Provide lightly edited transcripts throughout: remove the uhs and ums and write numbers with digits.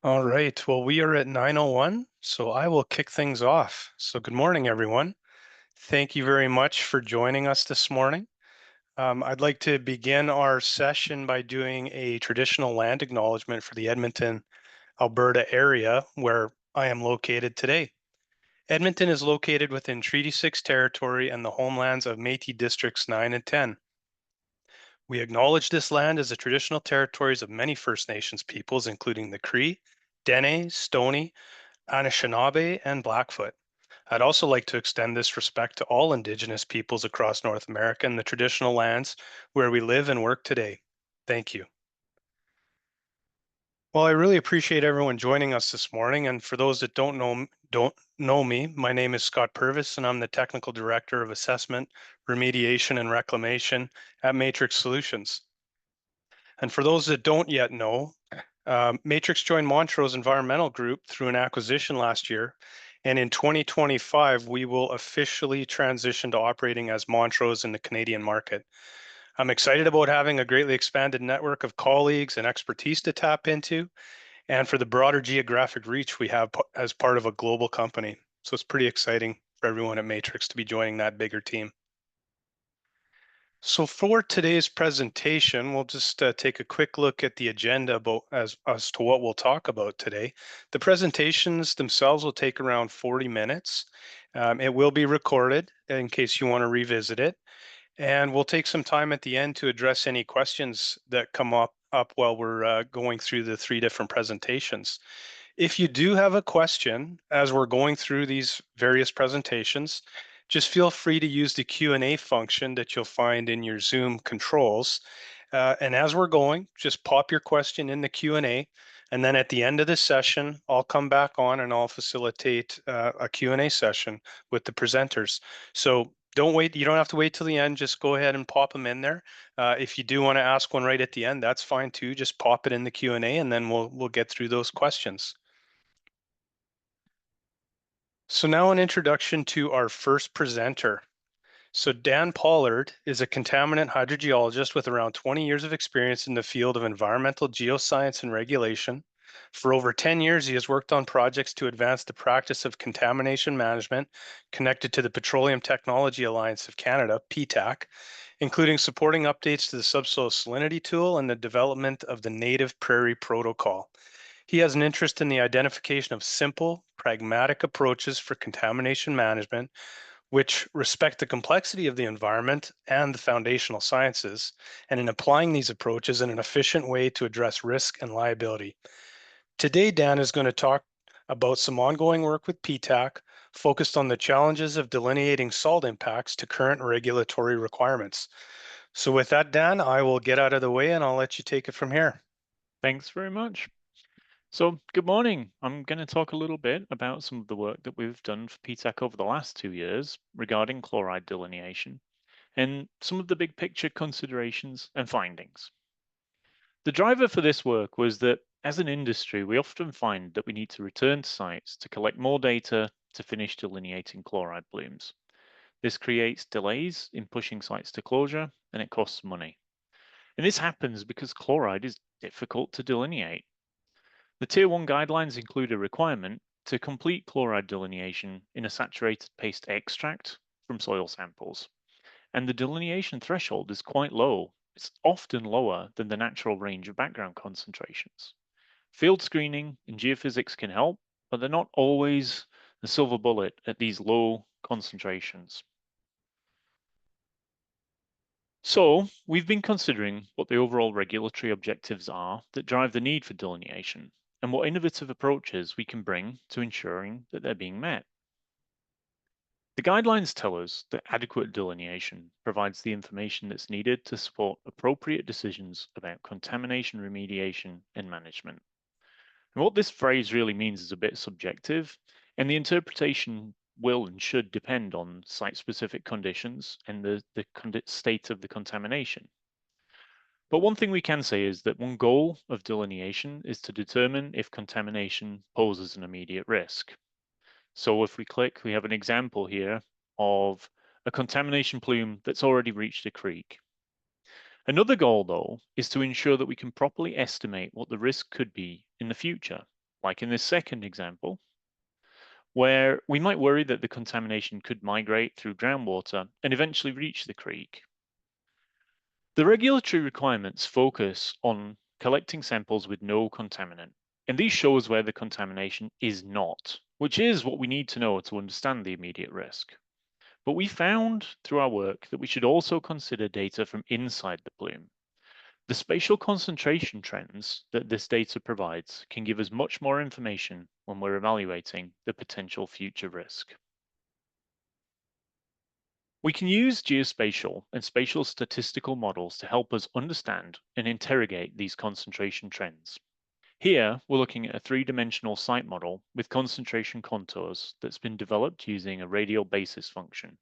All right. Well, we are at 9:01, so I will kick things off. So, good morning, everyone. Thank you very much for joining us this morning. I'd like to begin our session by doing a traditional land acknowledgement for the Edmonton, Alberta area where I am located today. Edmonton is located within Treaty 6 territory and the homelands of Métis Districts 9 and 10. We acknowledge this land as the traditional territories of many First Nations peoples, including the Cree, Dene, Stoney, Anishinaabe, and Blackfoot. I'd also like to extend this respect to all Indigenous peoples across North America and the traditional lands where we live and work today. Thank you. Well, I really appreciate everyone joining us this morning. And for those that don't know me, my name is Scott Purvis, and I'm the Technical Director of Assessment, Remediation, and Reclamation at Matrix Solutions. And for those that don't yet know, Matrix joined Montrose Environmental Group through an acquisition last year. And in 2025, we will officially transition to operating as Montrose in the Canadian market. I'm excited about having a greatly expanded network of colleagues and expertise to tap into, and for the broader geographic reach we have as part of a global company. So it's pretty exciting for everyone at Matrix to be joining that bigger team. So for today's presentation, we'll just take a quick look at the agenda about as to what we'll talk about today. The presentations themselves will take around 40 minutes. It will be recorded in case you want to revisit it. And we'll take some time at the end to address any questions that come up while we're going through the three different presentations. If you do have a question as we're going through these various presentations, just feel free to use the Q&A function that you'll find in your Zoom controls. And as we're going, just pop your question in the Q&A. And then at the end of the session, I'll come back on and I'll facilitate a Q&A session with the presenters. So don't wait. You don't have to wait till the end. Just go ahead and pop them in there. If you do want to ask one right at the end, that's fine too. Just pop it in the Q&A and then we'll get through those questions. So now an introduction to our first presenter. So Dan Pollard is a contaminant hydrogeologist with around 20 years of experience in the field of environmental geoscience and regulation. For over 10 years, he has worked on projects to advance the practice of contamination management connected to the Petroleum Technology Alliance of Canada, PTAC, including supporting updates to the subsoil salinity tool and the development of the Native Prairie Protocol. He has an interest in the identification of simple, pragmatic approaches for contamination management, which respect the complexity of the environment and the foundational sciences, and in applying these approaches in an efficient way to address risk and liability. Today, Dan is going to talk about some ongoing work with PTAC focused on the challenges of delineating salt impacts to current regulatory requirements. So with that, Dan, I will get out of the way and I'll let you take it from here. Thanks very much. So, good morning. I'm going to talk a little bit about some of the work that we've done for PTAC over the last 2 years regarding chloride delineation and some of the big picture considerations and findings. The driver for this work was that as an industry, we often find that we need to return to sites to collect more data to finish delineating chloride plumes. This creates delays in pushing sites to closure and it costs money. And this happens because chloride is difficult to delineate. The Tier 1 guidelines include a requirement to complete chloride delineation in a saturated paste extract from soil samples. And the delineation threshold is quite low. It's often lower than the natural range of background concentrations. Field screening and geophysics can help, but they're not always the silver bullet at these low concentrations. So, we've been considering what the overall regulatory objectives are that drive the need for delineation and what innovative approaches we can bring to ensuring that they're being met. The guidelines tell us that adequate delineation provides the information that's needed to support appropriate decisions about contamination remediation and management. And what this phrase really means is a bit subjective, and the interpretation will and should depend on site-specific conditions and the state of the contamination. But one thing we can say is that one goal of delineation is to determine if contamination poses an immediate risk. So if we click, we have an example here of a contamination plume that's already reached a creek. Another goal, though, is to ensure that we can properly estimate what the risk could be in the future. like in this second example, where we might worry that the contamination could migrate through groundwater and eventually reach the creek. The regulatory requirements focus on collecting samples with no contaminant, and these show us where the contamination is not, which is what we need to know to understand the immediate risk. But we found through our work that we should also consider data from inside the plume. The spatial concentration trends that this data provides can give us much more information when we're evaluating the potential future risk. We can use geospatial and spatial statistical models to help us understand and interrogate these concentration trends. Here, we're looking at a three-dimensional site model with concentration contours that's been developed using a radial basis function.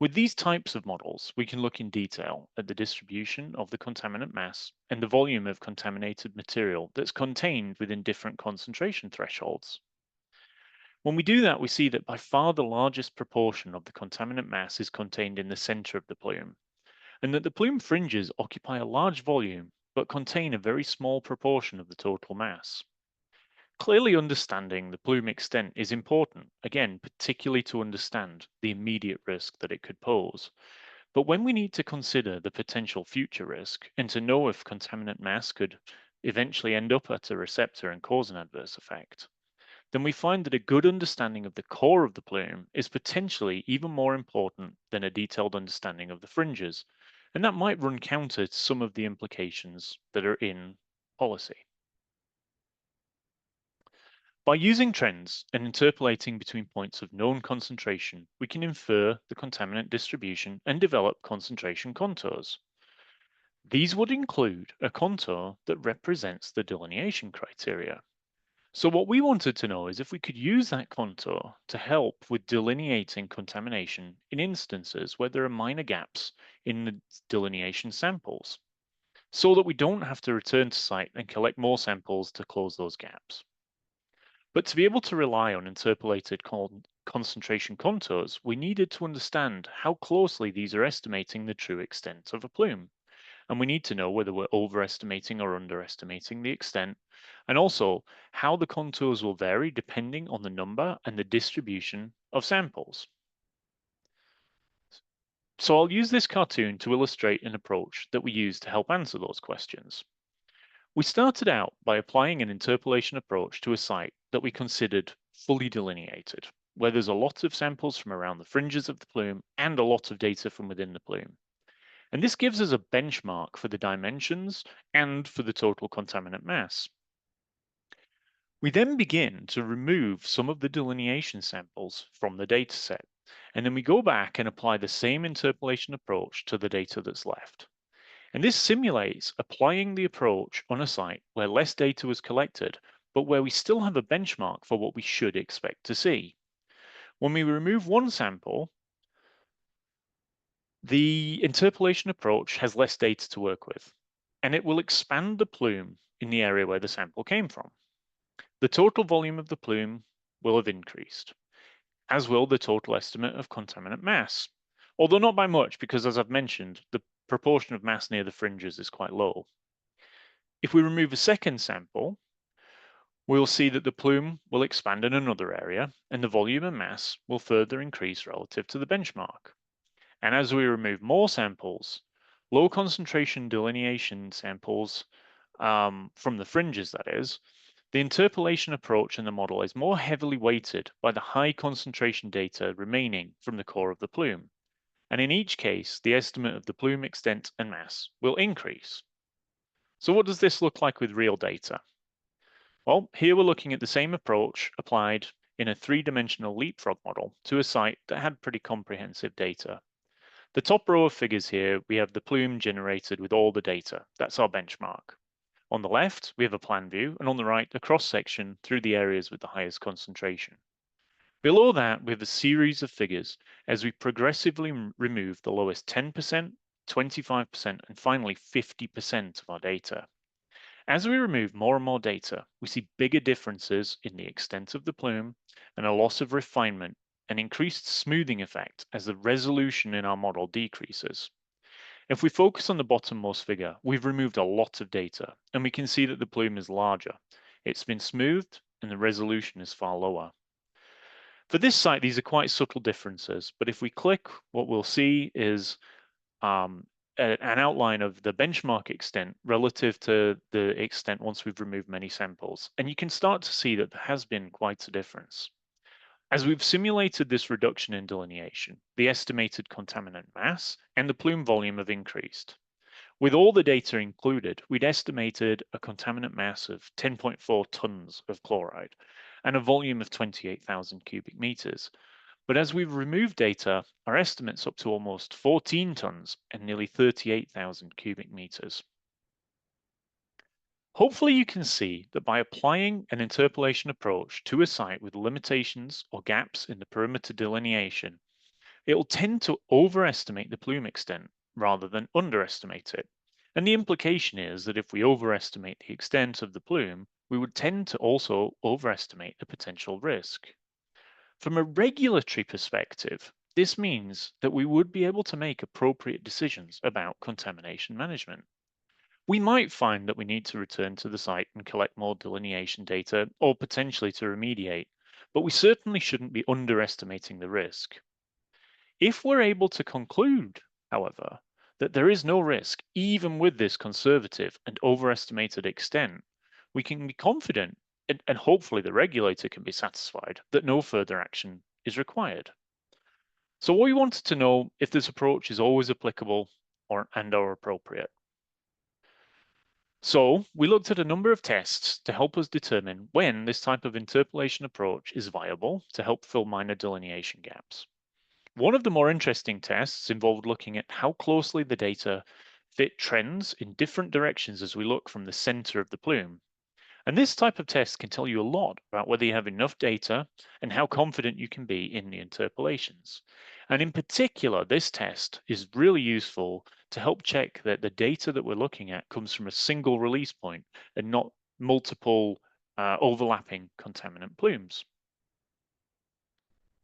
With these types of models, we can look in detail at the distribution of the contaminant mass and the volume of contaminated material that's contained within different concentration thresholds. When we do that, we see that by far the largest proportion of the contaminant mass is contained in the center of the plume, and that the plume fringes occupy a large volume but contain a very small proportion of the total mass. Clearly understanding the plume extent is important, again, particularly to understand the immediate risk that it could pose. But when we need to consider the potential future risk and to know if contaminant mass could eventually end up at a receptor and cause an adverse effect, then we find that a good understanding of the core of the plume is potentially even more important than a detailed understanding of the fringes, and that might run counter to some of the implications that are in policy. By using trends and interpolating between points of known concentration, we can infer the contaminant distribution and develop concentration contours. These would include a contour that represents the delineation criteria. So what we wanted to know is if we could use that contour to help with delineating contamination in instances where there are minor gaps in the delineation samples, so that we don't have to return to site and collect more samples to close those gaps. But to be able to rely on interpolated concentration contours, we needed to understand how closely these are estimating the true extent of a plume. And we need to know whether we're overestimating or underestimating the extent, and also how the contours will vary depending on the number and the distribution of samples. So I'll use this cartoon to illustrate an approach that we use to help answer those questions. We started out by applying an interpolation approach to a site that we considered fully delineated, where there's a lot of samples from around the fringes of the plume and a lot of data from within the plume. And this gives us a benchmark for the dimensions and for the total contaminant mass. We then begin to remove some of the delineation samples from the dataset, and then we go back and apply the same interpolation approach to the data that's left. And this simulates applying the approach on a site where less data was collected, but where we still have a benchmark for what we should expect to see. When we remove one sample, the interpolation approach has less data to work with, and it will expand the plume in the area where the sample came from. The total volume of the plume will have increased, as will the total estimate of contaminant mass, although not by much because, as I've mentioned, the proportion of mass near the fringes is quite low. If we remove a second sample, we'll see that the plume will expand in another area and the volume and mass will further increase relative to the benchmark. And as we remove more samples, low concentration delineation samples from the fringes, that is, the interpolation approach in the model is more heavily weighted by the high concentration data remaining from the core of the plume. And in each case, the estimate of the plume extent and mass will increase. So what does this look like with real data? Well, here we're looking at the same approach applied in a three-dimensional leapfrog model to a site that had pretty comprehensive data. The top row of figures here, we have the plume generated with all the data. That's our benchmark. On the left, we have a plan view, and on the right, a cross-section through the areas with the highest concentration. Below that, we have a series of figures as we progressively remove the lowest 10%, 25%, and finally 50% of our data. As we remove more and more data, we see bigger differences in the extent of the plume and a loss of refinement, an increased smoothing effect as the resolution in our model decreases. If we focus on the bottommost figure, we've removed a lot of data, and we can see that the plume is larger. It's been smoothed and the resolution is far lower. For this site, these are quite subtle differences, but if we click, what we'll see is um, an outline of the benchmark extent relative to the extent once we've removed many samples. And you can start to see that there has been quite a difference. As we've simulated this reduction in delineation, the estimated contaminant mass and the plume volume have increased. With all the data included, we'd estimated a contaminant mass of 10.4 tons of chloride and a volume of 28,000 cubic meters. But as we've removed data, our estimate's up to almost 14 tons and nearly 38,000 cubic meters. Hopefully you can see that by applying an interpolation approach to a site with limitations or gaps in the perimeter delineation, it will tend to overestimate the plume extent rather than underestimate it. And the implication is that if we overestimate the extent of the plume, we would tend to also overestimate the potential risk. From a regulatory perspective, this means that we would be able to make appropriate decisions about contamination management. We might find that we need to return to the site and collect more delineation data or potentially to remediate, but we certainly shouldn't be underestimating the risk. If we're able to conclude, however, that there is no risk even with this conservative and overestimated extent, we can be confident and hopefully the regulator can be satisfied that no further action is required. So we wanted to know if this approach is always applicable or appropriate. So we looked at a number of tests to help us determine when this type of interpolation approach is viable to help fill minor delineation gaps. One of the more interesting tests involved looking at how closely the data fit trends in different directions as we look from the center of the plume. And this type of test can tell you a lot about whether you have enough data and how confident you can be in the interpolations. And in particular, this test is really useful to help check that the data that we're looking at comes from a single release point and not multiple overlapping contaminant plumes.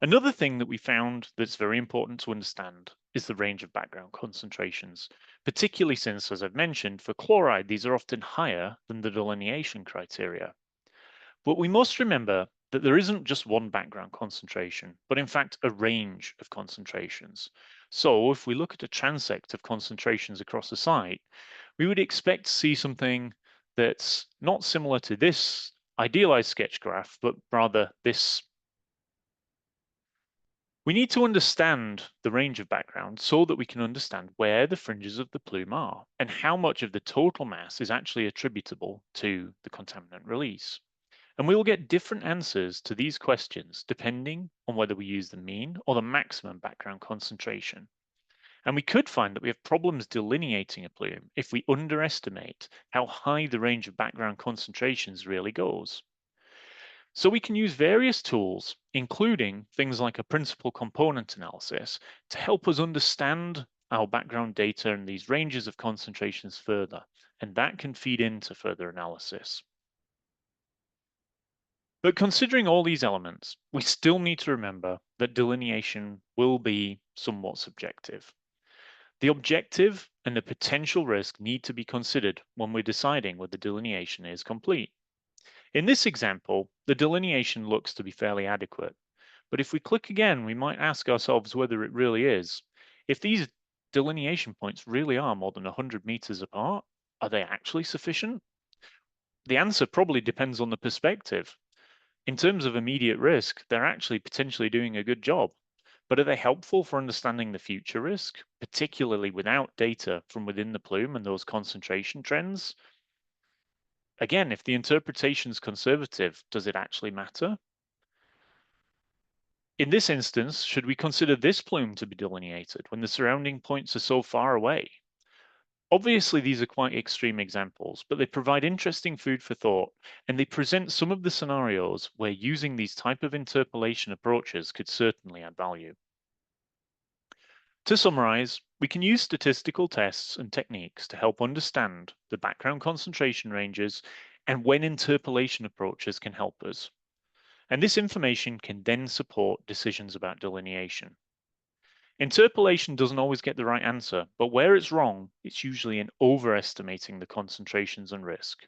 Another thing that we found that's very important to understand is the range of background concentrations, particularly since, as I've mentioned, for chloride, these are often higher than the delineation criteria. But we must remember that there isn't just one background concentration, but in fact a range of concentrations. So if we look at a transect of concentrations across a site, we would expect to see something that's not similar to this idealized sketch graph, but rather this. We need to understand the range of background so that we can understand where the fringes of the plume are and how much of the total mass is actually attributable to the contaminant release. And we will get different answers to these questions depending on whether we use the mean or the maximum background concentration. And we could find that we have problems delineating a plume if we underestimate how high the range of background concentrations really goes. So we can use various tools, including things like a principal component analysis, to help us understand our background data and these ranges of concentrations further, and that can feed into further analysis. But considering all these elements, we still need to remember that delineation will be somewhat subjective. The objective and the potential risk need to be considered when we're deciding whether delineation is complete. In this example, the delineation looks to be fairly adequate, but if we click again, we might ask ourselves whether it really is. If these delineation points really are more than 100 meters apart, are they actually sufficient? The answer probably depends on the perspective. In terms of immediate risk, they're actually potentially doing a good job. But are they helpful for understanding the future risk, particularly without data from within the plume and those concentration trends? Again, if the interpretation is conservative, does it actually matter? In this instance, should we consider this plume to be delineated when the surrounding points are so far away? Obviously, these are quite extreme examples, but they provide interesting food for thought, and they present some of the scenarios where using these type of interpolation approaches could certainly add value. To summarize, we can use statistical tests and techniques to help understand the background concentration ranges and when interpolation approaches can help us. And this information can then support decisions about delineation. Interpolation doesn't always get the right answer, but where it's wrong, it's usually in overestimating the concentrations and risk.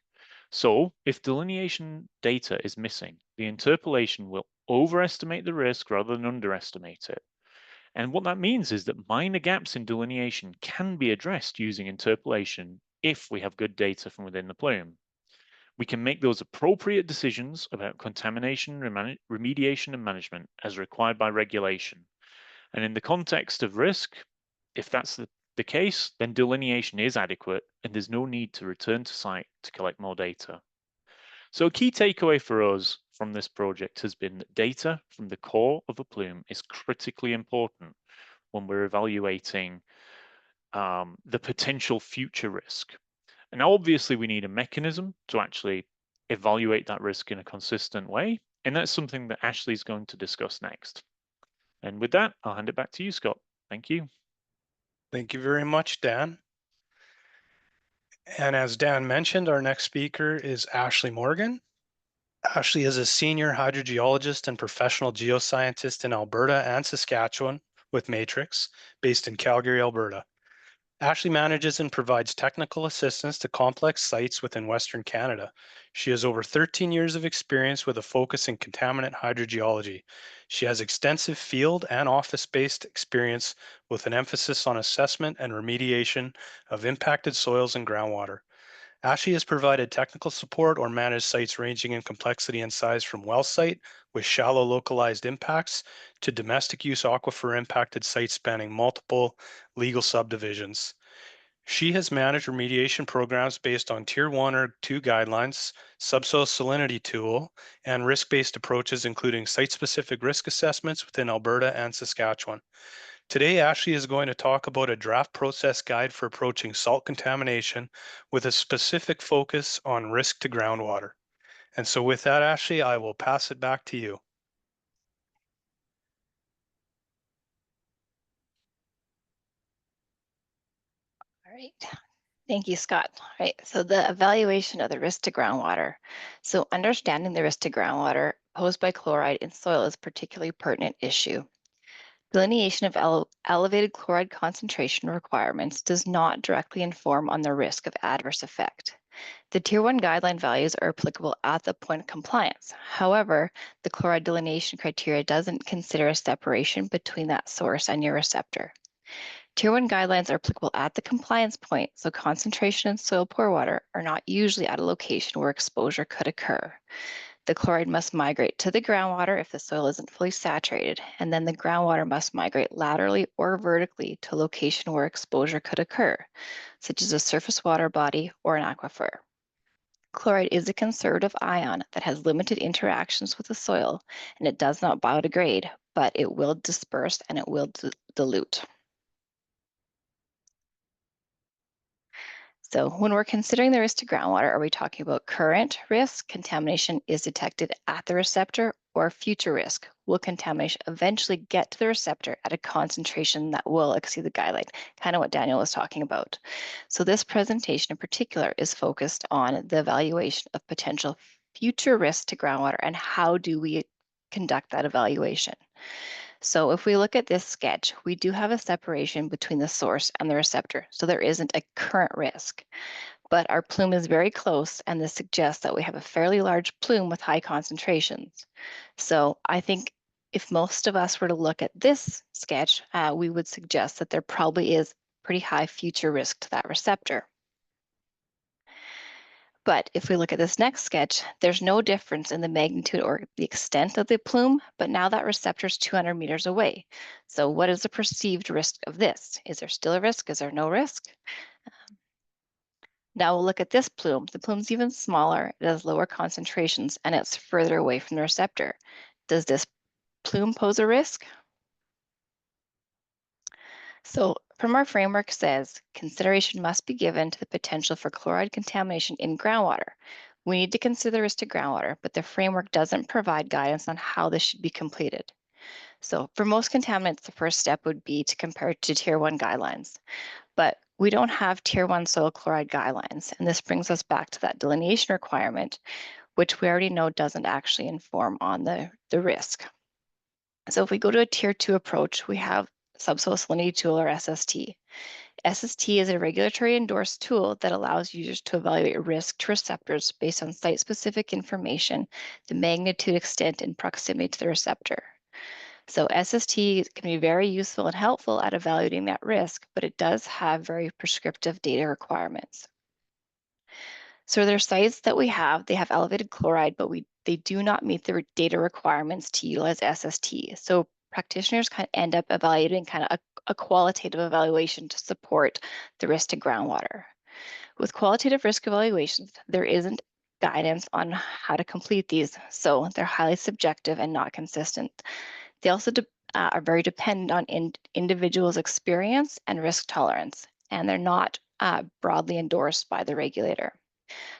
So if delineation data is missing, the interpolation will overestimate the risk rather than underestimate it. And what that means is that minor gaps in delineation can be addressed using interpolation if we have good data from within the plume. We can make those appropriate decisions about contamination, remediation, and management as required by regulation. And in the context of risk, if that's the case, then delineation is adequate and there's no need to return to site to collect more data. So a key takeaway for us from this project has been that data from the core of a plume is critically important when we're evaluating the potential future risk. And now, obviously, we need a mechanism to actually evaluate that risk in a consistent way. And that's something that Ashley is going to discuss next. And with that, I'll hand it back to you, Scott. Thank you. Thank you very much, Dan. And as Dan mentioned, our next speaker is Ashley Morgan. Ashley is a senior hydrogeologist and professional geoscientist in Alberta and Saskatchewan with Matrix, based in Calgary, Alberta. Ashley manages and provides technical assistance to complex sites within Western Canada. She has over 13 years of experience with a focus in contaminant hydrogeology. She has extensive field and office-based experience with an emphasis on assessment and remediation of impacted soils and groundwater. Ashley has provided technical support or managed sites ranging in complexity and size from well site with shallow localized impacts to domestic use aquifer impacted sites spanning multiple legal subdivisions. She has managed remediation programs based on Tier 1 or 2 guidelines, subsoil salinity tool, and risk-based approaches, including site-specific risk assessments within Alberta and Saskatchewan. Today, Ashley is going to talk about a draft process guide for approaching salt contamination with a specific focus on risk to groundwater. And so with that, Ashley, I will pass it back to you. All right. Thank you, Scott. All right, so the evaluation of the risk to groundwater. So understanding the risk to groundwater posed by chloride in soil is a particularly pertinent issue. Delineation of elevated chloride concentration requirements does not directly inform on the risk of adverse effect. The Tier 1 guideline values are applicable at the point of compliance. However, the chloride delineation criteria doesn't consider a separation between that source and your receptor. Tier 1 guidelines are applicable at the compliance point, so concentration and soil pore water are not usually at a location where exposure could occur. The chloride must migrate to the groundwater if the soil isn't fully saturated, and then the groundwater must migrate laterally or vertically to a location where exposure could occur, such as a surface water body or an aquifer. Chloride is a conservative ion that has limited interactions with the soil, and it does not biodegrade, but it will disperse and it will dilute. So when we're considering the risk to groundwater, are we talking about current risk, contamination is detected at the receptor, or future risk? Will contamination eventually get to the receptor at a concentration that will exceed the guideline? Kind of what Daniel was talking about. So this presentation in particular is focused on the evaluation of potential future risk to groundwater and how do we conduct that evaluation. So if we look at this sketch, we do have a separation between the source and the receptor. So there isn't a current risk, but our plume is very close, and this suggests that we have a fairly large plume with high concentrations. So I think if most of us were to look at this sketch, we would suggest that there probably is pretty high future risk to that receptor. But if we look at this next sketch, there's no difference in the magnitude or the extent of the plume, but now that receptor is 200 meters away. So what is the perceived risk of this? Is there still a risk? Is there no risk? Now we'll look at this plume. The plume's even smaller, it has lower concentrations, and it's further away from the receptor. Does this plume pose a risk? So from our framework says, consideration must be given to the potential for chloride contamination in groundwater. We need to consider the risk to groundwater, but the framework doesn't provide guidance on how this should be completed. So for most contaminants, the first step would be to compare to Tier 1 guidelines. But we don't have Tier 1 soil chloride guidelines, and this brings us back to that delineation requirement, which we already know doesn't actually inform on the risk. So if we go to a Tier 2 approach, we have subsoil salinity tool, or SST. SST is a regulatory endorsed tool that allows users to evaluate risk to receptors based on site-specific information, the magnitude, extent, and proximity to the receptor. So SST can be very useful and helpful at evaluating that risk, but it does have very prescriptive data requirements. So their sites that we have, they have elevated chloride, but they do not meet the data requirements to utilize SST. So practitioners kind of end up evaluating kind of a qualitative evaluation to support the risk to groundwater. With qualitative risk evaluations, there isn't guidance on how to complete these, so they're highly subjective and not consistent. They also are very dependent on individuals' experience and risk tolerance, and they're not broadly endorsed by the regulator.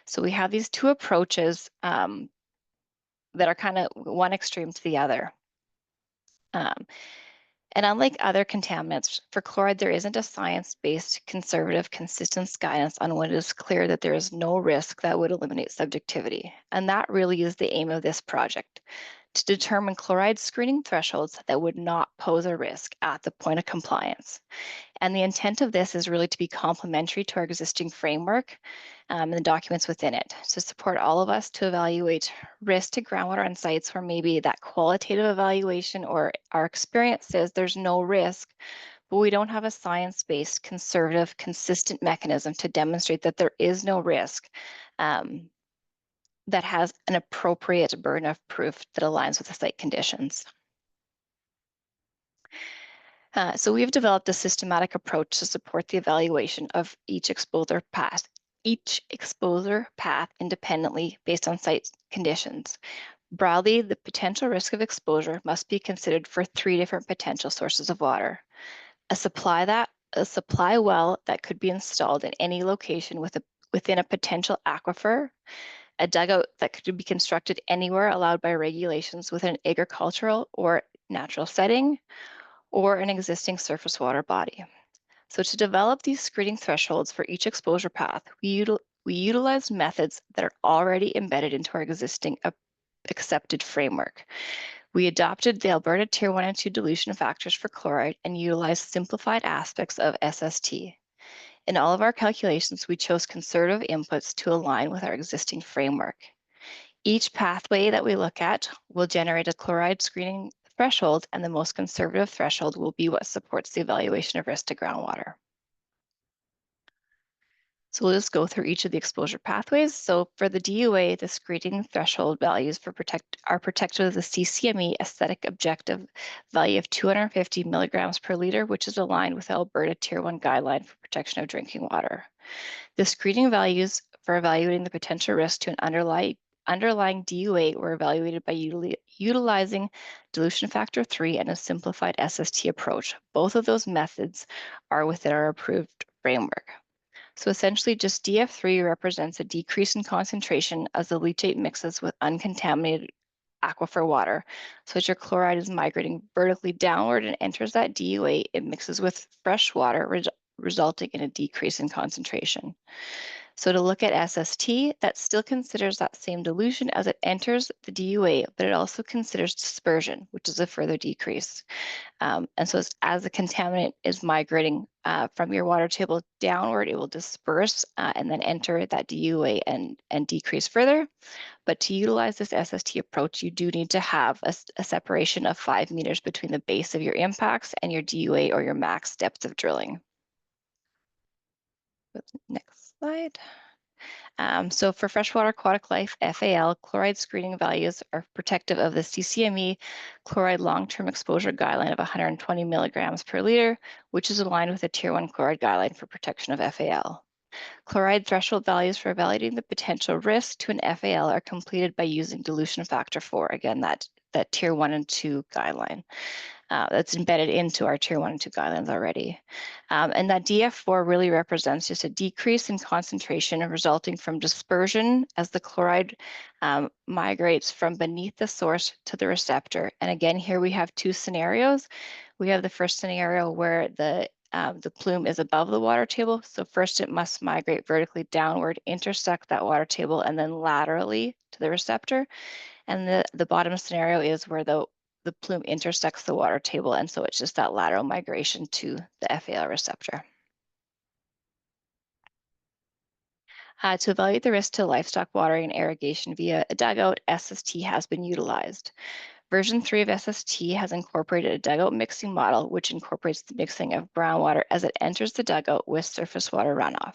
So we have these two approaches that are kind of one extreme to the other. And unlike other contaminants, for chloride, there isn't a science-based, conservative, consistent guidance on when it is clear that there is no risk that would eliminate subjectivity. And that really is the aim of this project, to determine chloride screening thresholds that would not pose a risk at the point of compliance. And the intent of this is really to be complementary to our existing framework and the documents within it, to support all of us to evaluate risk to groundwater on sites where maybe that qualitative evaluation or our experience says there's no risk, but we don't have a science-based, conservative, consistent mechanism to demonstrate that there is no risk that has an appropriate burden of proof that aligns with the site conditions. So we've developed a systematic approach to support the evaluation of each exposure path independently based on site conditions. Broadly, the potential risk of exposure must be considered for 3 different potential sources of water. A supply well that could be installed in any location within a potential aquifer, a dugout that could be constructed anywhere allowed by regulations within an agricultural or natural setting, or an existing surface water body. So to develop these screening thresholds for each exposure path, we utilized methods that are already embedded into our existing accepted framework. We adopted the Alberta Tier 1 and 2 dilution factors for chloride and utilized simplified aspects of SST. In all of our calculations, we chose conservative inputs to align with our existing framework. Each pathway that we look at will generate a chloride screening threshold, and the most conservative threshold will be what supports the evaluation of risk to groundwater. So we'll just go through each of the exposure pathways. So for the DUA, the screening threshold values are protected with the CCME aesthetic objective value of 250 milligrams per liter, which is aligned with the Alberta Tier 1 guideline for protection of drinking water. The screening values for evaluating the potential risk to an underlying DUA were evaluated by utilizing dilution factor 3 and a simplified SST approach. Both of those methods are within our approved framework. So essentially just DF3 represents a decrease in concentration as the leachate mixes with uncontaminated aquifer water. So as your chloride is migrating vertically downward and enters that DUA, it mixes with fresh water, resulting in a decrease in concentration. So to look at SST, that still considers that same dilution as it enters the DUA, but it also considers dispersion, which is a further decrease. And so as the contaminant is migrating from your water table downward, it will disperse and then enter that DUA and decrease further. But to utilize this SST approach, you do need to have a separation of 5 meters between the base of your impacts and your DUA or your max depth of drilling. Next slide. So for freshwater aquatic life, FAL, chloride screening values are protective of the CCME chloride long-term exposure guideline of 120 milligrams per liter, which is aligned with the Tier 1 chloride guideline for protection of FAL. Chloride threshold values for evaluating the potential risk to an FAL are completed by using dilution factor 4, again, that Tier 1 and 2 guideline. That's embedded into our Tier 1 and 2 guidelines already. And that DF4 really represents just a decrease in concentration resulting from dispersion as the chloride migrates from beneath the source to the receptor. And again, here we have 2 scenarios. We have the first scenario where the plume is above the water table. So first it must migrate vertically downward, intersect that water table, and then laterally to the receptor. And the bottom scenario is where the the plume intersects the water table, and so it's just that lateral migration to the FAL receptor. To evaluate the risk to livestock watering and irrigation via a dugout, SST has been utilized. Version 3 of SST has incorporated a dugout mixing model, which incorporates the mixing of groundwater as it enters the dugout with surface water runoff.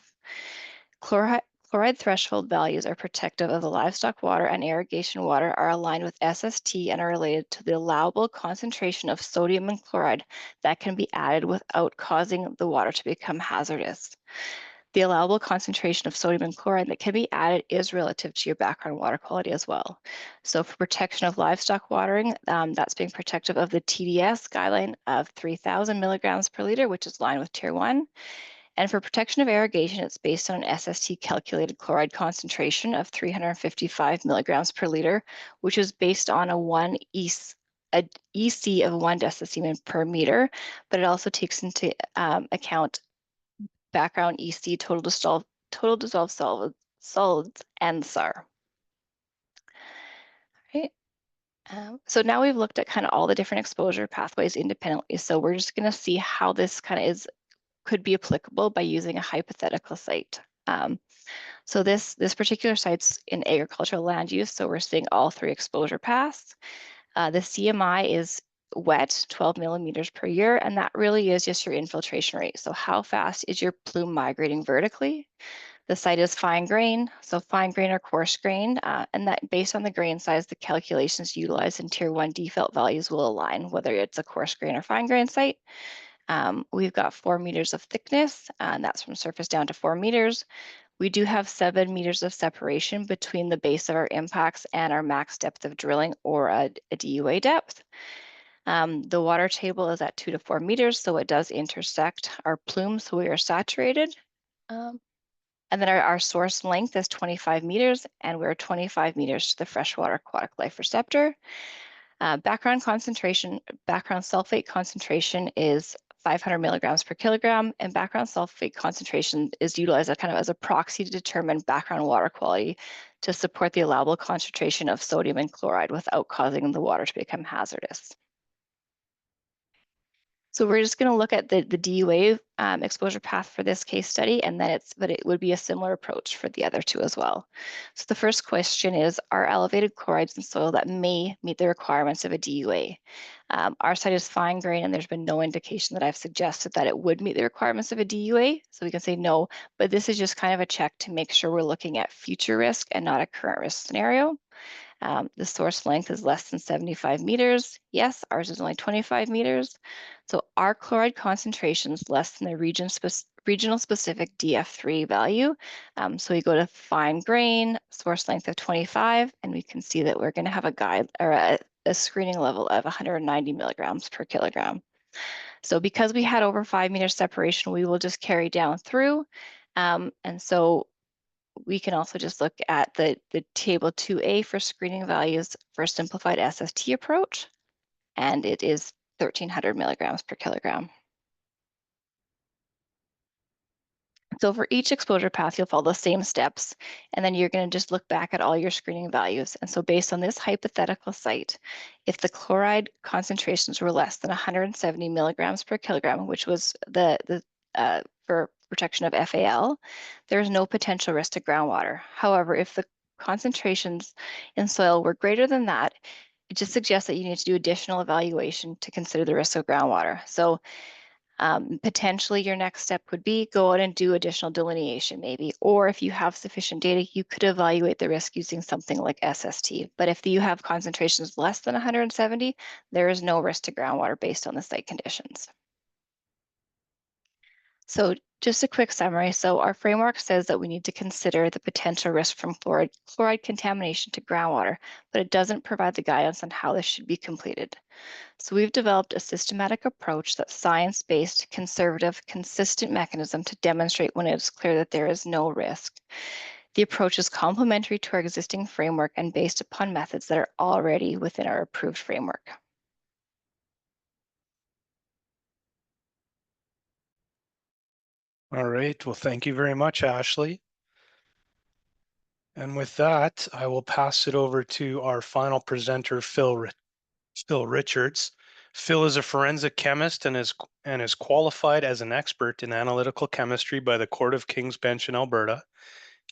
Chloride threshold values are protective of the livestock water, and irrigation water are aligned with SST and are related to the allowable concentration of sodium and chloride that can be added without causing the water to become hazardous. The allowable concentration of sodium and chloride that can be added is relative to your background water quality as well. So for protection of livestock watering, that's being protective of the TDS guideline of 3,000 milligrams per liter, which is aligned with Tier 1. And for protection of irrigation, it's based on an SST calculated chloride concentration of 355 milligrams per liter, which is based on a EC of 1 decisiemens per meter, but it also takes into account background EC, total dissolved solids, and SAR. Right. So now we've looked at kind of all the different exposure pathways independently. So we're just going to see how this kind of could be applicable by using a hypothetical site. So this particular site's in agricultural land use, so we're seeing all 3 exposure paths. The CMI is wet, 12 millimeters per year, and that really is just your infiltration rate. So how fast is your plume migrating vertically? The site is fine grain, so fine grain or coarse grain, and that based on the grain size, the calculations utilized in Tier 1 default values will align, whether it's a coarse grain or fine grain site. We've got 4 meters of thickness, and that's from surface down to 4 meters. We do have 7 meters of separation between the base of our impacts and our max depth of drilling or a DUA depth. The water table is at 2 to 4 meters, so it does intersect our plume, so we are saturated. And then our source length is 25 meters, and we're 25 meters to the freshwater aquatic life receptor. Background sulfate concentration is 500 milligrams per kilogram, and background sulfate concentration is utilized as a proxy to determine background water quality to support the allowable concentration of sodium and chloride without causing the water to become hazardous. So we're just going to look at the DUA exposure path for this case study, and then but it would be a similar approach for the other 2 as well. So the first question is, are elevated chlorides in soil that may meet the requirements of a DUA? Our site is fine grain, and there's been no indication that I've suggested that it would meet the requirements of a DUA, so we can say no, but this is just kind of a check to make sure we're looking at future risk and not a current risk scenario. The source length is less than 75 meters. Yes, ours is only 25 meters. So our chloride concentration is less than the regional specific DF3 value. So we go to fine grain, source length of 25, and we can see that we're going to have a screening level of 190 milligrams per kilogram. So because we had over 5 meters separation, we will just carry down through. And so we can also just look at the table 2A for screening values for a simplified SST approach, and it is 1,300 milligrams per kilogram. So for each exposure path, you'll follow the same steps, and then you're going to just look back at all your screening values. And so based on this hypothetical site, if the chloride concentrations were less than 170 milligrams per kilogram, which was for protection of FAL, there is no potential risk to groundwater. However, if the concentrations in soil were greater than that, it just suggests that you need to do additional evaluation to consider the risk of groundwater. So potentially your next step would be go out and do additional delineation maybe, or if you have sufficient data, you could evaluate the risk using something like SST. But if you have concentrations less than 170, there is no risk to groundwater based on the site conditions. So just a quick summary. So our framework says that we need to consider the potential risk from chloride contamination to groundwater, but it doesn't provide the guidance on how this should be completed. So we've developed a systematic approach that's science-based, conservative, consistent mechanism to demonstrate when it is clear that there is no risk. The approach is complementary to our existing framework and based upon methods that are already within our approved framework. All right, well, thank you very much, Ashley. And with that, I will pass it over to our final presenter, Phil Phil Richards. Phil is a forensic chemist and is qualified as an expert in analytical chemistry by the Court of King's Bench in Alberta.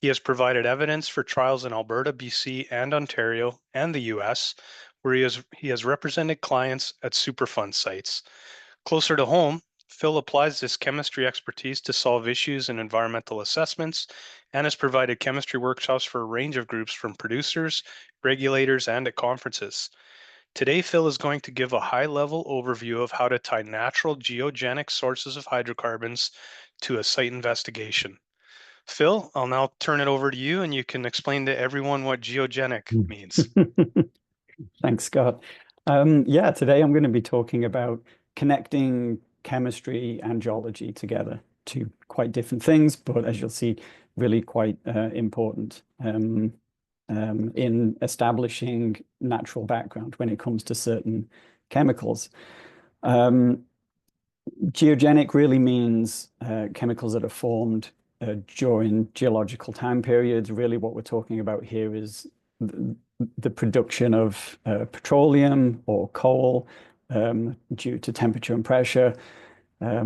He has provided evidence for trials in Alberta, BC, and Ontario, and the US, where he has represented clients at Superfund sites. Closer to home, Phil applies this chemistry expertise to solve issues in environmental assessments and has provided chemistry workshops for a range of groups from producers, regulators, and at conferences. Today, Phil is going to give a high-level overview of how to tie natural geogenic sources of hydrocarbons to a site investigation. Phil, I'll now turn it over to you and you can explain to everyone what geogenic means. Thanks, Scott. Yeah, today I'm going to be talking about connecting chemistry and geology together, two quite different things, but as you'll see, really quite important in establishing natural background when it comes to certain chemicals. Geogenic really means chemicals that are formed during geological time periods. Really what we're talking about here is the production of petroleum or coal due to temperature and pressure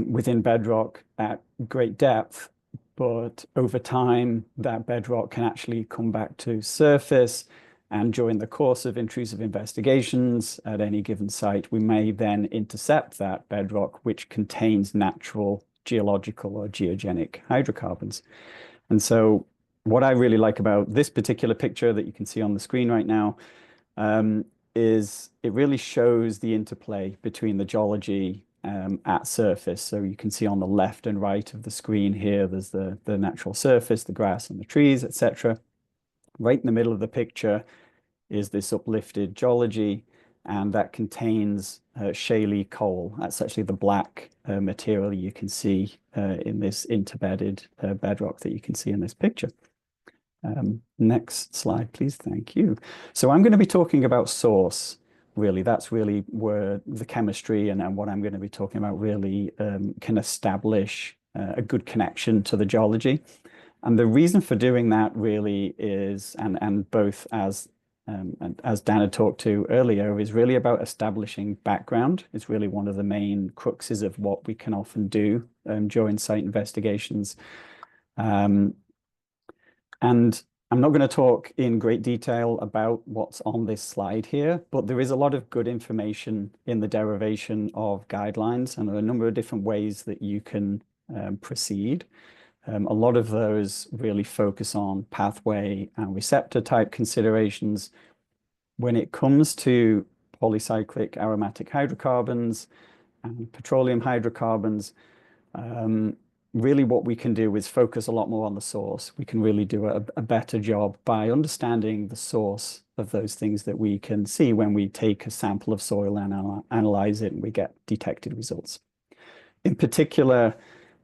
within bedrock at great depth. But over time, that bedrock can actually come back to surface. And during the course of intrusive investigations at any given site, we may then intercept that bedrock, which contains natural geological or geogenic hydrocarbons. And so what I really like about this particular picture that you can see on the screen right now is it really shows the interplay between the geology at surface. So you can see on the left and right of the screen here, there's the natural surface, the grass and the trees, etc. Right in the middle of the picture is this uplifted geology, and that contains shaly coal. That's actually the black material you can see in this interbedded bedrock that you can see in this picture. Next slide, please. Thank you. So I'm going to be talking about source. Really, that's really where the chemistry and what I'm going to be talking about really can establish a good connection to the geology. And the reason for doing that really is, and both as Dan had talked to earlier, is really about establishing background. It's really one of the main cruxes of what we can often do during site investigations. And I'm not going to talk in great detail about what's on this slide here, but there is a lot of good information in the derivation of guidelines, and there are a number of different ways that you can proceed. A lot of those really focus on pathway and receptor type considerations. When it comes to polycyclic aromatic hydrocarbons and petroleum hydrocarbons, really what we can do is focus a lot more on the source. We can really do a better job by understanding the source of those things that we can see when we take a sample of soil and analyze it and we get detected results. In particular,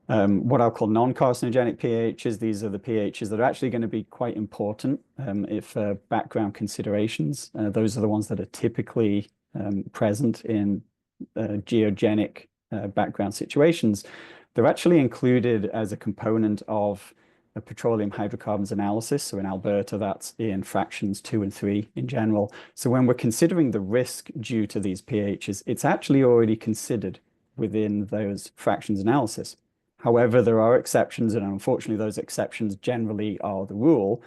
what I'll call non-carcinogenic pHs, these are the pHs that are actually going to be quite important if background considerations. Those are the ones that are typically present in geogenic background situations. They're actually included as a component of a petroleum hydrocarbons analysis. So in Alberta, that's in fractions 2 and 3 in general. So when we're considering the risk due to these pHs, it's actually already considered within those fractions analysis. However, there are exceptions, and unfortunately, those exceptions generally are the rule.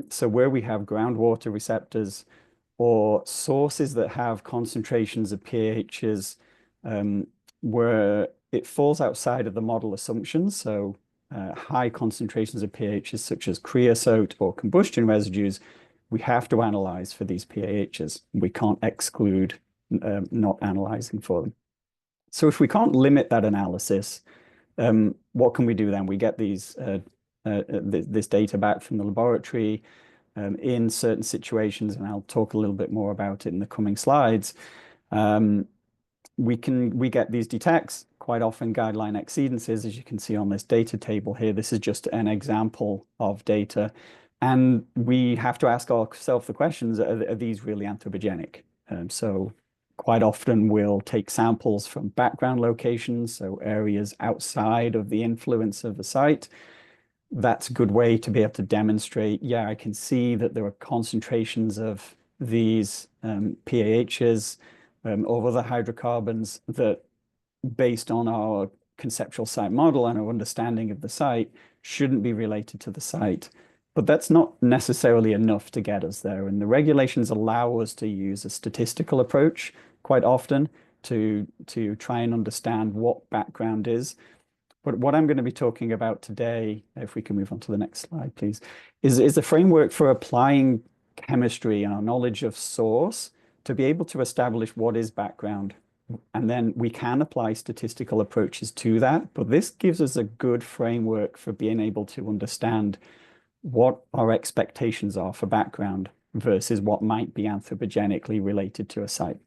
So where we have groundwater receptors or sources that have concentrations of pHs where it falls outside of the model assumptions, so high concentrations of pHs such as creosote or combustion residues, we have to analyze for these pHs. We can't exclude not analyzing for them. So if we can't limit that analysis, what can we do then? We get this data back from the laboratory in certain situations, and I'll talk a little bit more about it in the coming slides. We get these detects, quite often guideline exceedances, as you can see on this data table here. This is just an example of data. And we have to ask ourselves the questions, are these really anthropogenic? So quite often we'll take samples from background locations, so areas outside of the influence of the site. That's a good way to be able to demonstrate, yeah, I can see that there are concentrations of these PAHs or other hydrocarbons that, based on our conceptual site model and our understanding of the site, shouldn't be related to the site. But that's not necessarily enough to get us there. And the regulations allow us to use a statistical approach quite often to try and understand what background is. But what I'm going to be talking about today, if we can move on to the next slide, please, is a framework for applying chemistry and our knowledge of source to be able to establish what is background. And then we can apply statistical approaches to that. But this gives us a good framework for being able to understand what our expectations are for background versus what might be anthropogenically related to a site.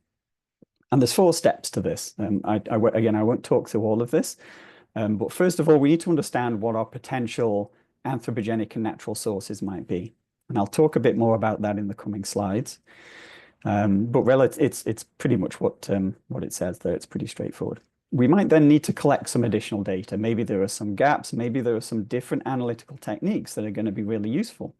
And there's 4 steps to this. Again, I won't talk through all of this. But first of all, we need to understand what our potential anthropogenic and natural sources might be. And I'll talk a bit more about that in the coming slides. But it's pretty much what it says there. It's pretty straightforward. We might then need to collect some additional data. Maybe there are some gaps. Maybe there are some different analytical techniques that are going to be really useful.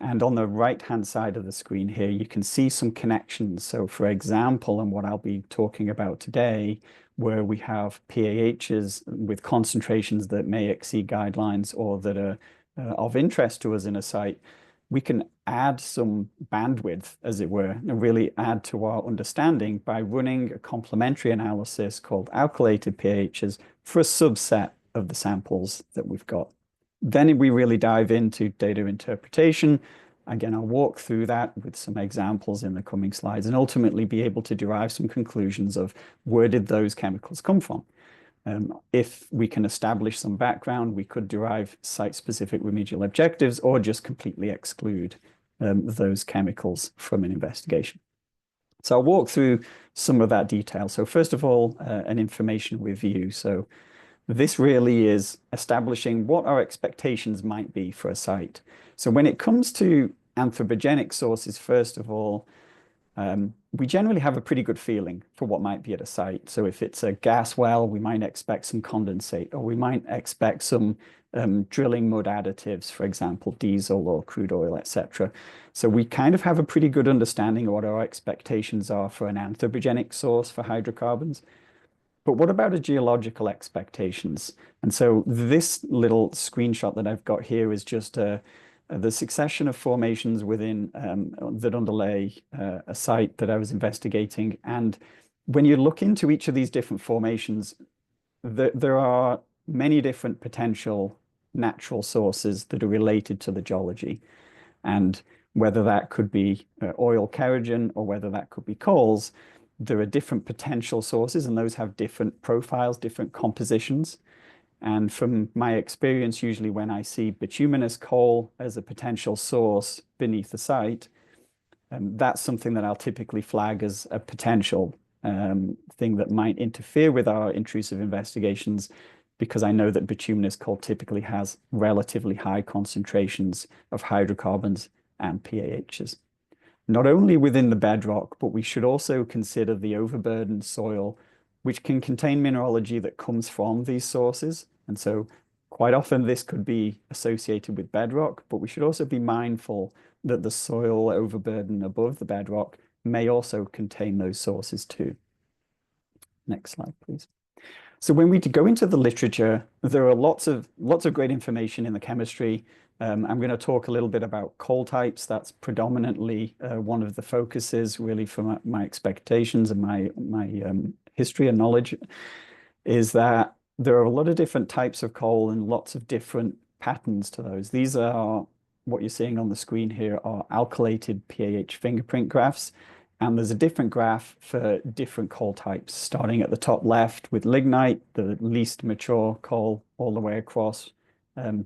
And on the right-hand side of the screen here, you can see some connections. So for example, and what I'll be talking about today, where we have PAHs with concentrations that may exceed guidelines or that are of interest to us in a site, we can add some bandwidth, as it were, and really add to our understanding by running a complementary analysis called alkylated PAHs for a subset of the samples that we've got. Then we really dive into data interpretation. Again, I'll walk through that with some examples in the coming slides and ultimately be able to derive some conclusions of where did those chemicals come from. If we can establish some background, we could derive site-specific remedial objectives or just completely exclude those chemicals from an investigation. So I'll walk through some of that detail. So first of all, an information review. So this really is establishing what our expectations might be for a site. So when it comes to anthropogenic sources, first of all, we generally have a pretty good feeling for what might be at a site. So if it's a gas well, we might expect some condensate, or we might expect some drilling mud additives, for example, diesel or crude oil, etc. So we kind of have a pretty good understanding of what our expectations are for an anthropogenic source for hydrocarbons. But what about the geological expectations? And so this little screenshot that I've got here is just the succession of formations within that underlay a site that I was investigating. And when you look into each of these different formations, there are many different potential natural sources that are related to the geology. And whether that could be oil kerogen or whether that could be coals, there are different potential sources, and those have different profiles, different compositions. And from my experience, usually when I see bituminous coal as a potential source beneath the site, that's something that I'll typically flag as a potential thing that might interfere with our intrusive investigations, because I know that bituminous coal typically has relatively high concentrations of hydrocarbons and PAHs. Not only within the bedrock, but we should also consider the overburdened soil, which can contain mineralogy that comes from these sources. And so quite often this could be associated with bedrock, but we should also be mindful that the soil overburden above the bedrock may also contain those sources too. Next slide, please. So when we go into the literature, there are lots of great information in the chemistry. I'm going to talk a little bit about coal types. That's predominantly one of the focuses, really, for my expectations and my history and knowledge, is that there are a lot of different types of coal and lots of different patterns to those. These are, what you're seeing on the screen here, are alkylated PAH fingerprint graphs. And there's a different graph for different coal types, starting at the top left with lignite, the least mature coal, all the way across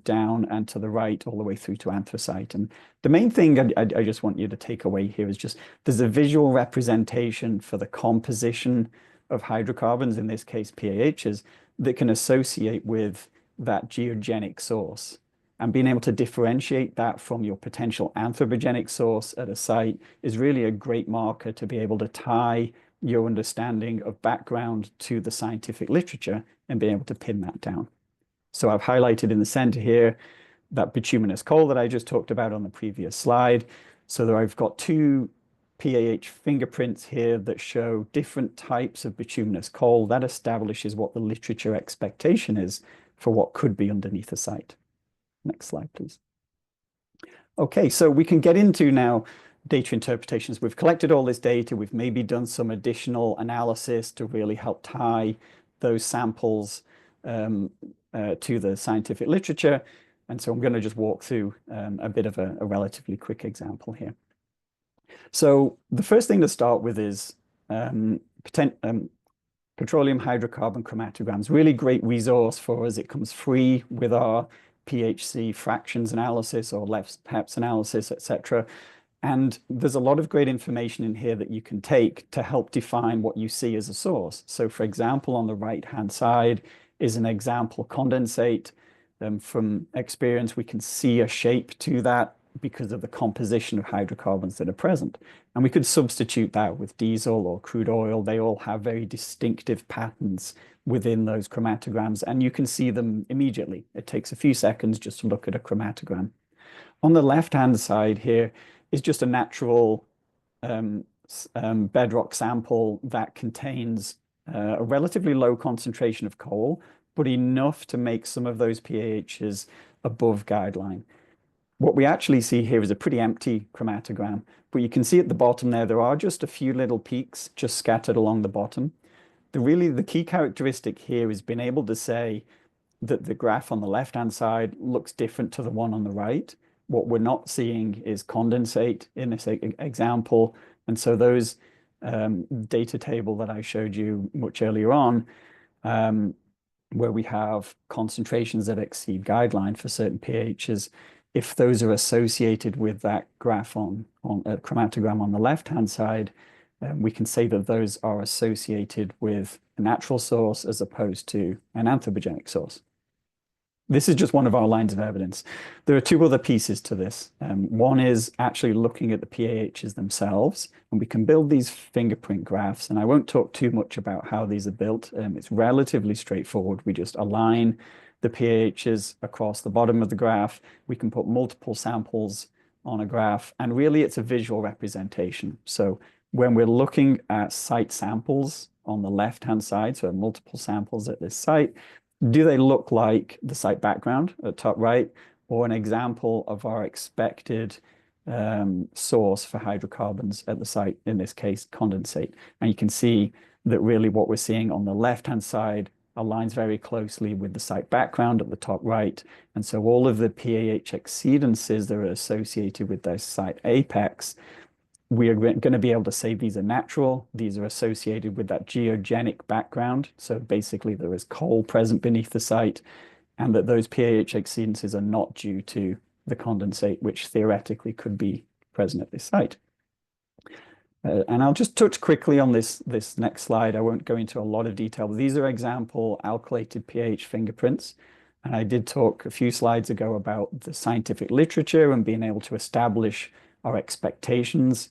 down, and to the right all the way through to anthracite. And the main thing I just want you to take away here is just there's a visual representation for the composition of hydrocarbons, in this case PAHs, that can associate with that geogenic source. And being able to differentiate that from your potential anthropogenic source at a site is really a great marker to be able to tie your understanding of background to the scientific literature and be able to pin that down. So I've highlighted in the center here that bituminous coal that I just talked about on the previous slide. So there I've got two pH fingerprints here that show different types of bituminous coal. That establishes what the literature expectation is for what could be underneath a site. Next slide, please. Okay, so we can get into now data interpretations. We've collected all this data. We've maybe done some additional analysis to really help tie those samples to the scientific literature. And so I'm going to just walk through a bit of a relatively quick example here. So the first thing to start with is petroleum hydrocarbon chromatograms. Really great resource for us. It comes free with our PHC fractions analysis or left PEPs analysis, etc. And there's a lot of great information in here that you can take to help define what you see as a source. So for example, on the right-hand side is an example condensate. From experience, we can see a shape to that because of the composition of hydrocarbons that are present. And we could substitute that with diesel or crude oil. They all have very distinctive patterns within those chromatograms, and you can see them immediately. It takes a few seconds just to look at a chromatogram. On the left-hand side here is just a natural bedrock sample that contains a relatively low concentration of coal, but enough to make some of those pHs above guideline. What we actually see here is a pretty empty chromatogram, but you can see at the bottom there are just a few little peaks just scattered along the bottom. The key characteristic here is being able to say that the graph on the left-hand side looks different to the one on the right. What we're not seeing is condensate in this example. And so those data table that I showed you much earlier on, where we have concentrations that exceed guideline for certain pHs, if those are associated with that graph on a chromatogram on the left-hand side, we can say that those are associated with a natural source as opposed to an anthropogenic source. This is just one of our lines of evidence. There are two other pieces to this. One is actually looking at the PAHs themselves, and we can build these fingerprint graphs. And I won't talk too much about how these are built. It's relatively straightforward. We just align the PAHs across the bottom of the graph. We can put multiple samples on a graph, and really it's a visual representation. So when we're looking at site samples on the left-hand side, so multiple samples at this site, do they look like the site background at top right, or an example of our expected source for hydrocarbons at the site, in this case, condensate? And you can see that really what we're seeing on the left-hand side aligns very closely with the site background at the top right. And so all of the PAH exceedances that are associated with those site apex, we are going to be able to say these are natural. These are associated with that geogenic background. So basically there is coal present beneath the site, and that those PAH exceedances are not due to the condensate, which theoretically could be present at this site. And I'll just touch quickly on this next slide. I won't go into a lot of detail. These are example alkylated pH fingerprints. And I did talk a few slides ago about the scientific literature and being able to establish our expectations.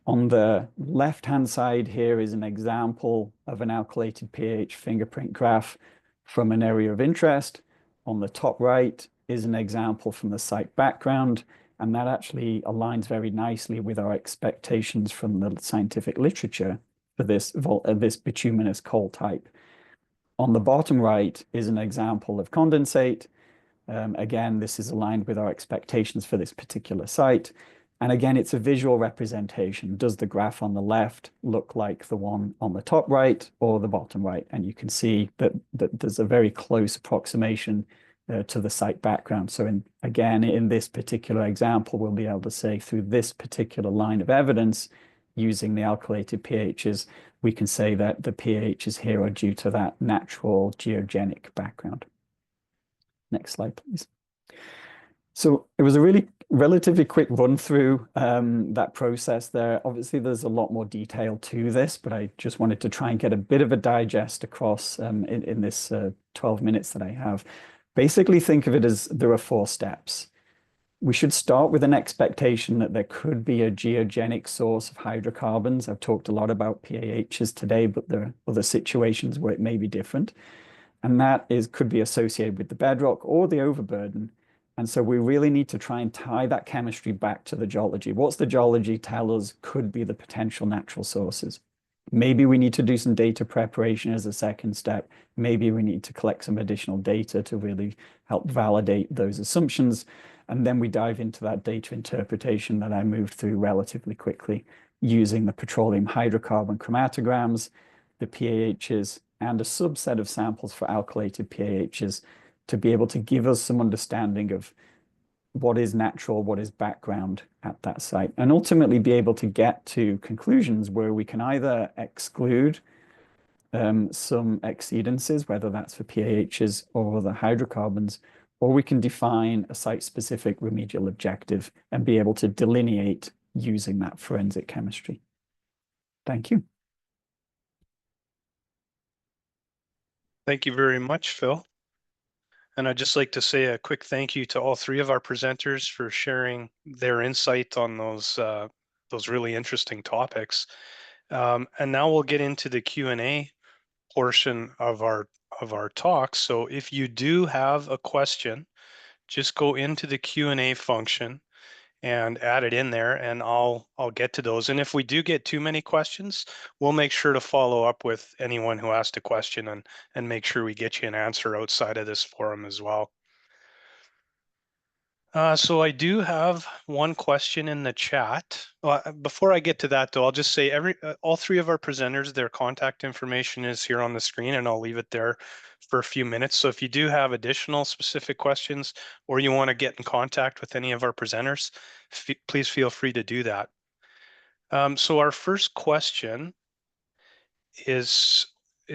On the left-hand side here is an example of an alkylated pH fingerprint graph from an area of interest. On the top right is an example from the site background, and that actually aligns very nicely with our expectations from the scientific literature for this bituminous coal type. On the bottom right is an example of condensate. Again, this is aligned with our expectations for this particular site. And again, it's a visual representation. Does the graph on the left look like the one on the top right or the bottom right? And you can see that there's a very close approximation to the site background. So again, in this particular example, we'll be able to say through this particular line of evidence, using the alkylated pHs, we can say that the pHs here are due to that natural geogenic background. Next slide, please. So it was a relatively quick run through that process there. Obviously, there's a lot more detail to this, but I just wanted to try and get a bit of a digest across in this 12 minutes that I have. Basically, think of it as there are 4 steps. We should start with an expectation that there could be a geogenic source of hydrocarbons. I've talked a lot about PAHs today, but there are other situations where it may be different. And that could be associated with the bedrock or the overburden. And so we really need to try and tie that chemistry back to the geology. What's the geology tell us could be the potential natural sources? Maybe we need to do some data preparation as a second step. Maybe we need to collect some additional data to really help validate those assumptions. And then we dive into that data interpretation that I moved through relatively quickly using the petroleum hydrocarbon chromatograms, the PAHs, and a subset of samples for alkylated PAHs to be able to give us some understanding of what is natural, what is background at that site, and ultimately be able to get to conclusions where we can either exclude some exceedances, whether that's for PAHs or other hydrocarbons, or we can define a site-specific remedial objective and be able to delineate using that forensic chemistry. Thank you. Thank you very much, Phil. And I'd just like to say a quick thank you to all three of our presenters for sharing their insight on those really interesting topics. And now we'll get into the Q&A portion of our talk. So if you do have a question, just go into the Q&A function and add it in there, and I'll get to those. And if we do get too many questions, we'll make sure to follow up with anyone who asked a question and make sure we get you an answer outside of this forum as well. So I do have one question in the chat. Before I get to that, though, I'll just say all three of our presenters, their contact information is here on the screen, and I'll leave it there for a few minutes. So if you do have additional specific questions or you want to get in contact with any of our presenters, please feel free to do that. So our first question is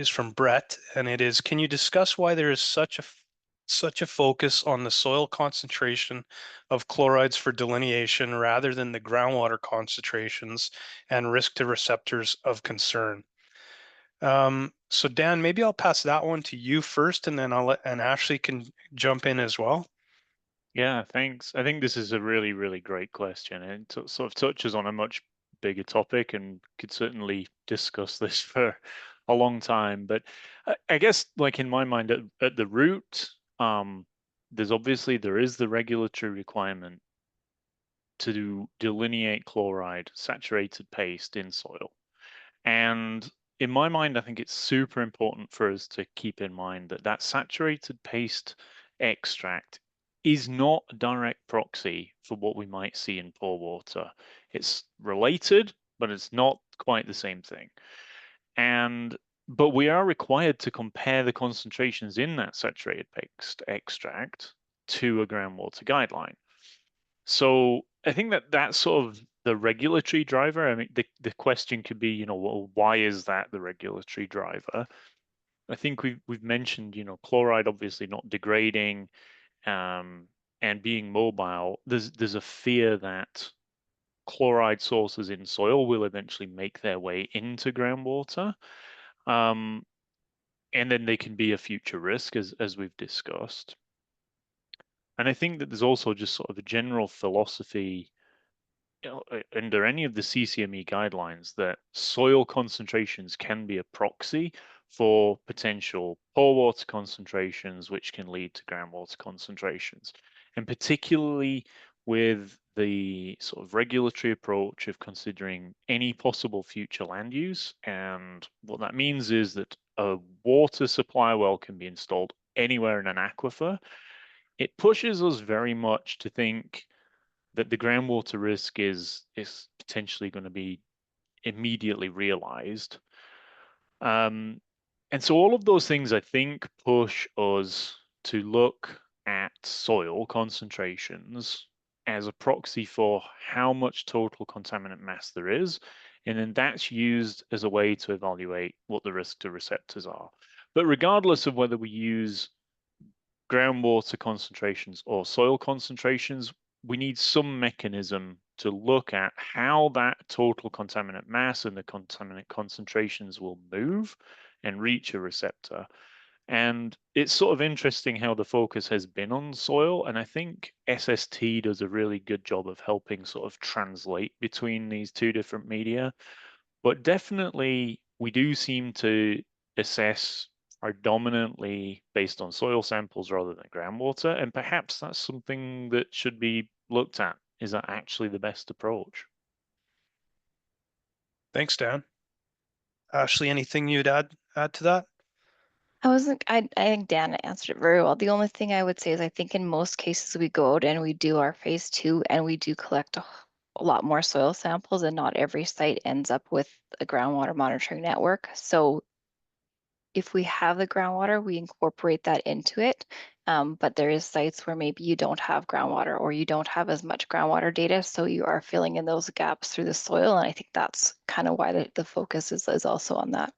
from Brett, and it is, can you discuss why there is such a focus on the soil concentration of chlorides for delineation rather than the groundwater concentrations and risk to receptors of concern? So Dan, maybe I'll pass that one to you first, and then and Ashley can jump in as well. Yeah, thanks. I think this is a really, really great question, and it sort of touches on a much bigger topic, and could certainly discuss this for a long time. But I guess, like in my mind, at the root, there is the regulatory requirement to delineate chloride saturated paste in soil. And in my mind, I think it's super important for us to keep in mind that that saturated paste extract is not a direct proxy for what we might see in pore water. It's related, but it's not quite the same thing. But we are required to compare the concentrations in that saturated paste extract to a groundwater guideline. So I think that that's sort of the regulatory driver. I mean, the question could be, well, why is that the regulatory driver? I think we've mentioned, chloride obviously not degrading, and being mobile. There's a fear that chloride sources in soil will eventually make their way into groundwater, and then they can be a future risk, as we've discussed. And I think that there's also just sort of a general philosophy under any of the CCME guidelines that soil concentrations can be a proxy for potential pore water concentrations, which can lead to groundwater concentrations. And particularly with the sort of regulatory approach of considering any possible future land use. And what that means is that a water supply well can be installed anywhere in an aquifer. It pushes us very much to think that the groundwater risk is potentially going to be immediately realized. And so all of those things, I think, push us to look at soil concentrations as a proxy for how much total contaminant mass there is. And then that's used as a way to evaluate what the risk to receptors are. But regardless of whether we use groundwater concentrations or soil concentrations, we need some mechanism to look at how that total contaminant mass and the contaminant concentrations will move and reach a receptor. And it's sort of interesting how the focus has been on soil. And I think SST does a really good job of helping sort of translate between these two different media. But definitely, we do seem to assess are dominantly based on soil samples rather than groundwater, and perhaps that's something that should be looked at. Is that actually the best approach? Thanks, Dan. Ashley, anything you'd add to that? I think Dan answered it very well. The only thing I would say is I think in most cases we go out and we do our phase 2 and we do collect a lot more soil samples, and not every site ends up with a groundwater monitoring network. So if we have the groundwater, we incorporate that into it. But there is sites where maybe you don't have groundwater or you don't have as much groundwater data, so you are filling in those gaps through the soil. And I think that's kind of why the focus is also on that.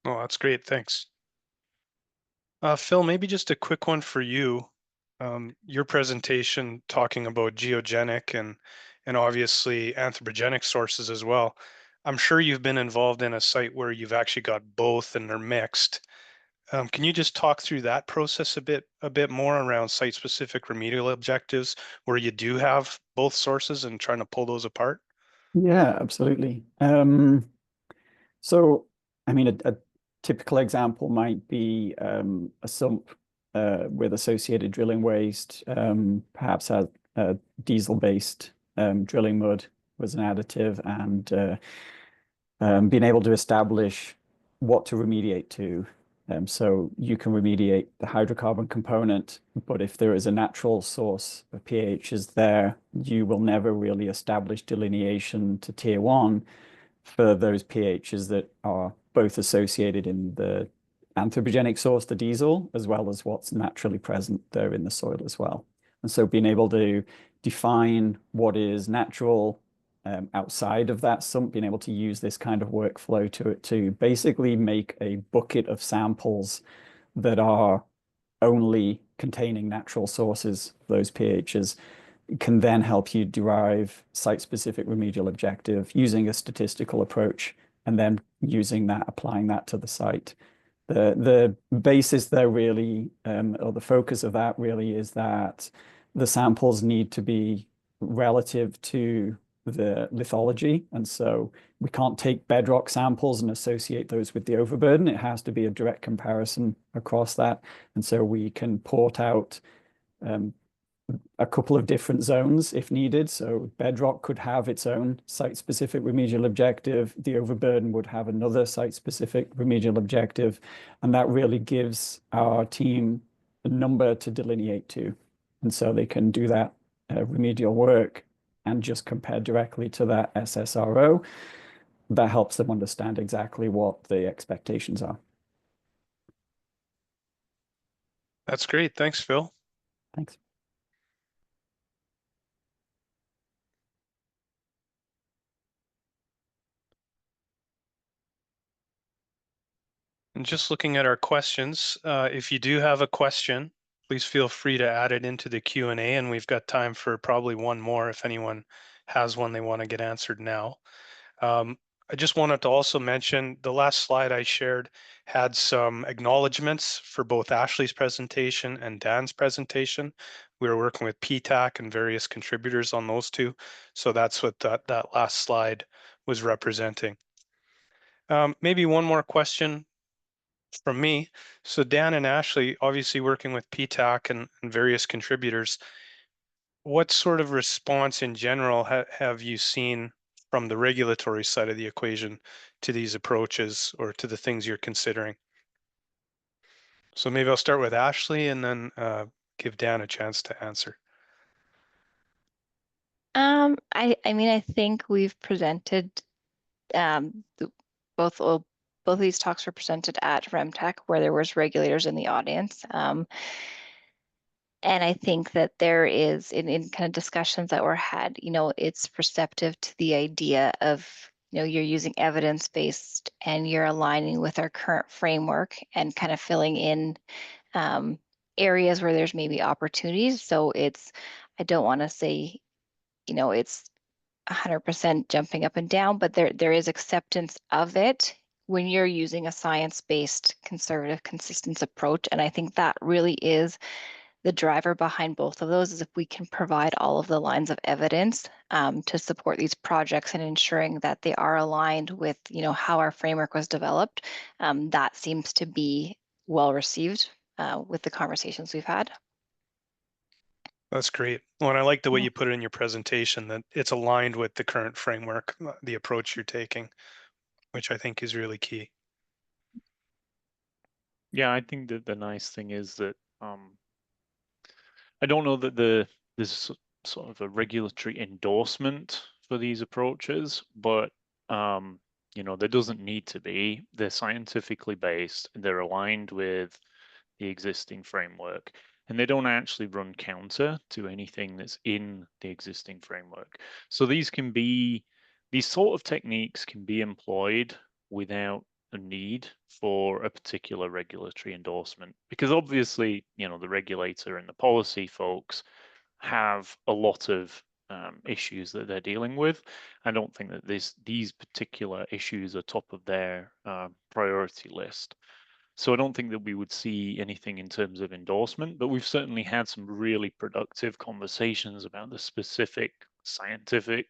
Oh, that's great. Thanks. Phil, maybe just a quick one for you. Your presentation talking about geogenic and obviously anthropogenic sources as well. I'm sure you've been involved in a site where you've actually got both and they're mixed. Can you just talk through that process a bit more around site-specific remedial objectives where you do have both sources and trying to pull those apart? Yeah, absolutely. So, I mean, a typical example might be a sump with associated drilling waste, perhaps a diesel-based drilling mud was an additive, and being able to establish what to remediate to. So you can remediate the hydrocarbon component, but if there is a natural source of pHs there, you will never really establish delineation to tier 1 for those pHs that are both associated in the anthropogenic source, the diesel, as well as what's naturally present there in the soil as well. And so being able to define what is natural outside of that sump, being able to use this kind of workflow to basically make a bucket of samples that are only containing natural sources, those pHs, can then help you derive site-specific remedial objective using a statistical approach, and then using that, applying that to the site. The basis there really, or the focus of that really, is that the samples need to be relative to the lithology. And so we can't take bedrock samples and associate those with the overburden. It has to be a direct comparison across that. And so we can port out a couple of different zones if needed. So bedrock could have its own site-specific remedial objective. The overburden would have another site-specific remedial objective. And that really gives our team a number to delineate to. And so they can do that remedial work and just compare directly to that SSRO. That helps them understand exactly what the expectations are. That's great. Thanks, Phil. Thanks. And just looking at our questions, if you do have a question, please feel free to add it into the Q&A, and we've got time for probably one more if anyone has one they want to get answered now. I just wanted to also mention the last slide I shared had some acknowledgements for both Ashley's presentation and Dan's presentation. We were working with PTAC and various contributors on those two. So that's what that last slide was representing. Maybe one more question from me. So Dan and Ashley, obviously working with PTAC and various contributors, what sort of response in general have you seen from the regulatory side of the equation to these approaches or to the things you're considering? So maybe I'll start with Ashley and then give Dan a chance to answer. I mean, I think we've presented both of these talks were presented at REMTech, where there was regulators in the audience. And I think that there is, in kind of discussions that were had, it's perceptive to the idea of, you're using evidence-based and you're aligning with our current framework and kind of filling in areas where there's maybe opportunities. So I don't want to say, it's 100% jumping up and down, but there is acceptance of it when you're using a science-based, conservative, consistent approach. And I think that really is The driver behind both of those is if we can provide all of the lines of evidence to support these projects and ensuring that they are aligned with, how our framework was developed. That seems to be well received with the conversations we've had. That's great. Well, and I like the way Yeah. you put it in your presentation, that it's aligned with the current framework, the approach you're taking, which I think is really key. Yeah, I think that the nice thing is that I don't know that there's sort of a regulatory endorsement for these approaches, but there doesn't need to be. They're scientifically based, they're aligned with the existing framework, and they don't actually run counter to anything that's in the existing framework. So these sort of techniques can be employed without a need for a particular regulatory endorsement, because obviously, the regulator and the policy folks have a lot of issues that they're dealing with. I don't think that these particular issues are top of their priority list. So I don't think that we would see anything in terms of endorsement, but we've certainly had some really productive conversations about the specific scientific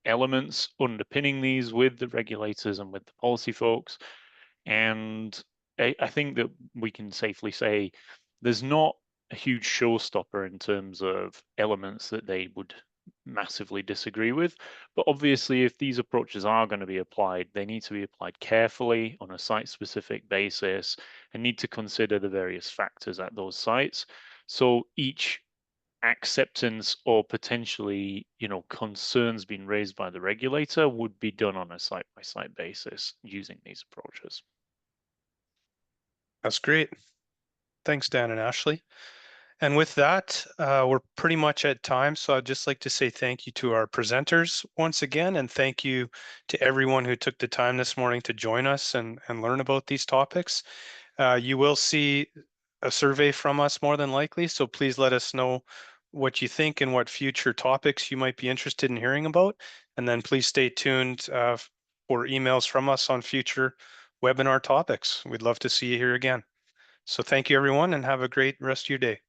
elements underpinning these with the regulators and with the policy folks. And I think that we can safely say there's not a huge showstopper in terms of elements that they would massively disagree with. But obviously, if these approaches are going to be applied, they need to be applied carefully on a site-specific basis and need to consider the various factors at those sites. So each acceptance or potentially, concerns being raised by the regulator would be done on a site-by-site basis using these approaches. That's great. Thanks, Dan and Ashley. And with that, we're pretty much at time. So I'd just like to say thank you to our presenters once again, and thank you to everyone who took the time this morning to join us and learn about these topics. You will see a survey from us more than likely, so please let us know what you think and what future topics you might be interested in hearing about. And then please stay tuned for emails from us on future webinar topics. We'd love to see you here again. So thank you, everyone, and have a great rest of your day.